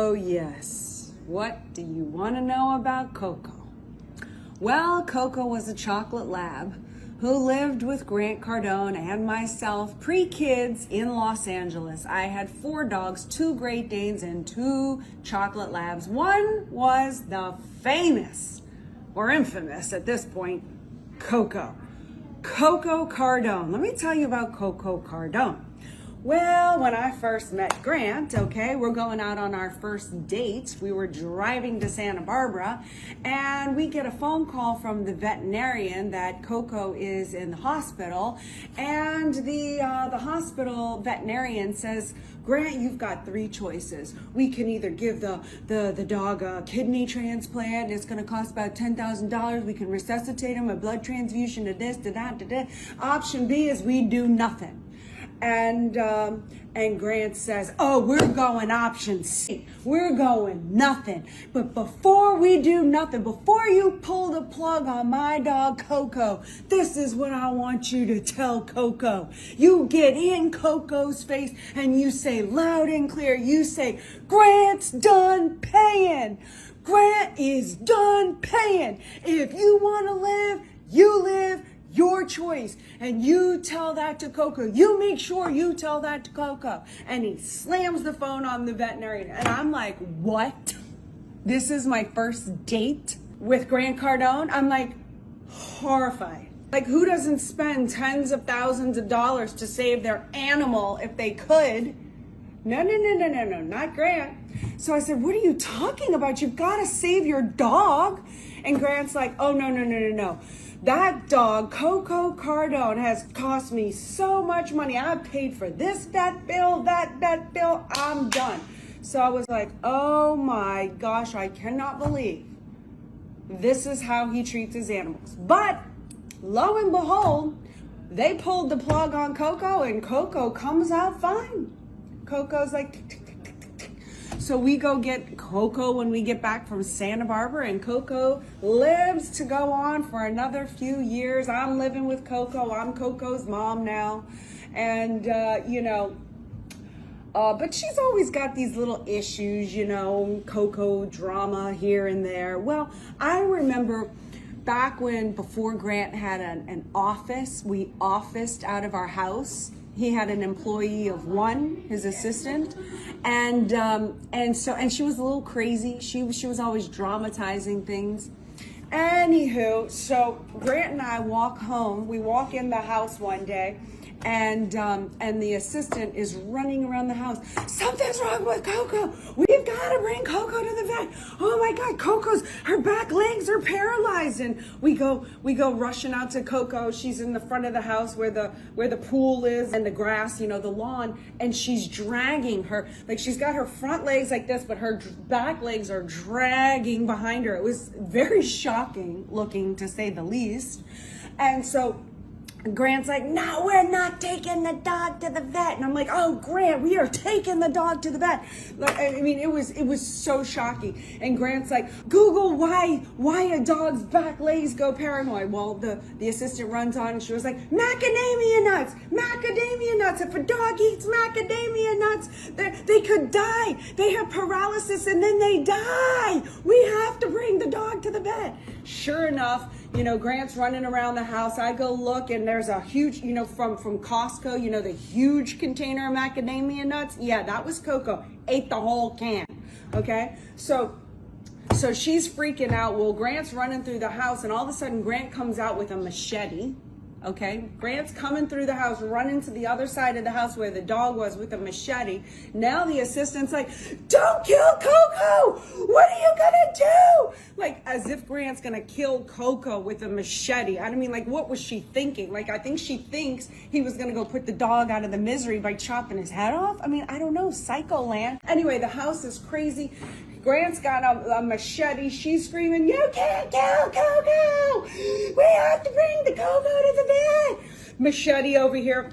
Oh yes, what do you want to know about Coco? Well, Coco was a chocolate lab who lived with Grant Cardone and myself pre-kids in Los Angeles. I had 4 dogs, 2 Great Danes, and 2 chocolate labs. One was the famous, or infamous at this point, Coco Cardone. Let me tell you about Coco Cardone. Well, when I first met Grant, okay, we're going out on our first date. We were driving to Santa Barbara, and we get a phone call from the veterinarian that Coco is in the hospital, and the hospital veterinarian says, Grant, you've got 3 choices. We can either give the dog a kidney transplant. It's going to cost about $10,000. We can resuscitate him, a blood transfusion, to this, to that, to that. Option B is we do nothing. And Grant says, oh, we're going option C. We're going nothing. But before we do nothing, before you pull the plug on my dog Coco, this is what I want you to tell Coco. You get in Coco's face and you say loud and clear, you say, Grant's done paying. Grant is done paying. If you want to live, you live. Your choice. And you tell that to Coco. You make sure you tell that to Coco. And he slams the phone on the veterinarian. And I'm like, what? This is my first date with Grant Cardone? I'm like horrified. Like, who doesn't spend tens of thousands of dollars to save their animal if they could? No, not Grant. So I said, what are you talking about? You've got to save your dog. And Grant's like, oh, no. That dog, Coco Cardone, has cost me so much money. I paid for this, that bill, that bill. I'm done. So I was like, oh my gosh, I cannot believe this is how he treats his animals. But lo and behold, they pulled the plug on Coco and Coco comes out fine. Coco's like, so we go get Coco when we get back from Santa Barbara, and Coco lives to go on for another few years. I'm living with Coco. I'm Coco's mom now. And, but she's always got these little issues, Coco drama here and there. Well, I remember back before Grant had an office, we officed out of our house. He had an employee of 1, his assistant, and she was a little crazy. She was always dramatizing things. Anywho, so Grant and I walk home. We walk in the house one day, and the assistant is running around the house. Something's wrong with Coco. We've got to bring Coco to the vet. Oh my God, her back legs are paralyzed. And we go rushing out to Coco. She's in the front of the house where the pool is and the grass, the lawn, and she's dragging her, like she's got her front legs like this, but her back legs are dragging behind her. It was very shocking looking, to say the least. And so Grant's like, no, we're not taking the dog to the vet. And I'm like, oh, Grant, we are taking the dog to the vet. Like, I mean, it was so shocking. And Grant's like, Google why a dog's back legs go paranoid. Well, the assistant runs on and she was like, macadamia nuts. If a dog eats macadamia nuts, they could die. They have paralysis and then they die. We have to bring the dog to the vet. Sure enough, Grant's running around the house. I go look, and there's a huge, from Costco, the huge container of macadamia nuts. Yeah, that was Coco. Ate the whole can. Okay, so she's freaking out. Well, Grant's running through the house, and all of a sudden, Grant comes out with a machete. Okay, Grant's coming through the house, running to the other side of the house where the dog was with a machete. Now the assistant's like, don't kill Coco! What are you gonna do? Like, as if Grant's gonna kill Coco with a machete. I mean, like, what was she thinking? Like, I think she thinks he was gonna go put the dog out of the misery by chopping his head off. I mean, I don't know, Psycho Land. Anyway, the house is crazy. Grant's got a machete. She's screaming, you can't kill Coco! We have to bring the Coco to the vet! Machete over here.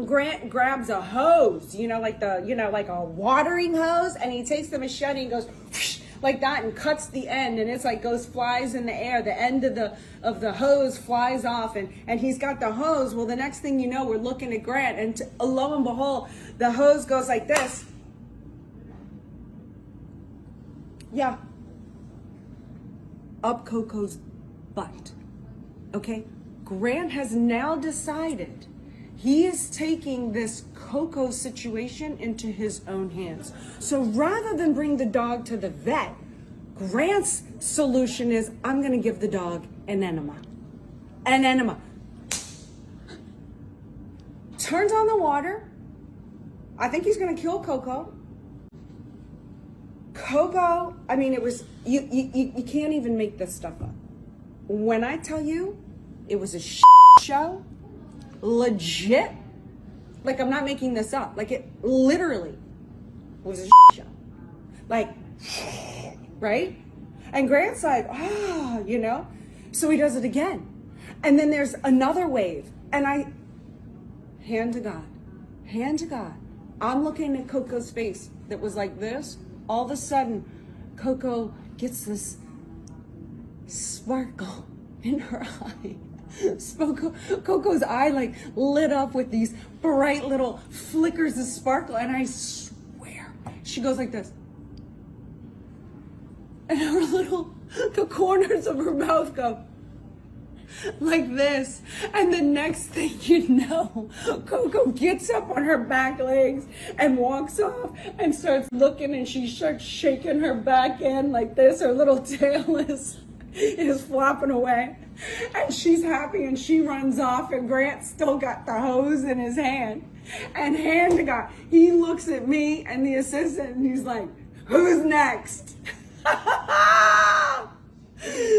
Grant grabs a hose, like a watering hose, and he takes the machete and goes whoosh, like that, and cuts the end, and it's like flies in the air. The end of the hose flies off, and he's got the hose. Well, the next thing you know, we're looking at Grant, and lo and behold, the hose goes like this. Yeah. Up Coco's butt. Okay? Grant has now decided he is taking this Coco situation into his own hands. So rather than bring the dog to the vet, Grant's solution is, I'm gonna give the dog an enema. An enema. Turns on the water. I think he's gonna kill Coco. Coco, I mean, it was, you can't even make this stuff up. When I tell you, it was a show, legit, like I'm not making this up, like it literally was a show. Like, right? And Grant's like, oh, you know? So he does it again. And then there's another wave. And hand to God, I'm looking at Coco's face that was like this. All of a sudden, Coco gets this sparkle in her eye. Coco's eye like lit up with these bright little flickers of sparkle, and I swear, she goes like this. And the corners of her mouth go like this. And the next thing you know, Coco gets up on her back legs and walks off and starts looking, and she starts shaking her back end like this. Her little tail is flopping away. And she's happy and she runs off, and Grant's still got the hose in his hand. And hand to God, he looks at me and the assistant and he's like, who's next?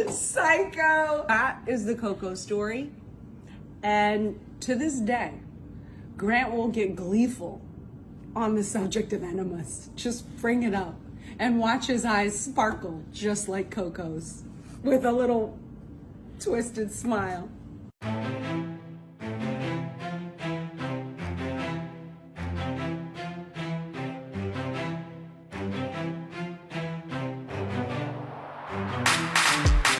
Psycho. That is the Coco story. And to this day, Grant will get gleeful on the subject of enemas. Just bring it up and watch his eyes sparkle just like Coco's with a little twisted smile.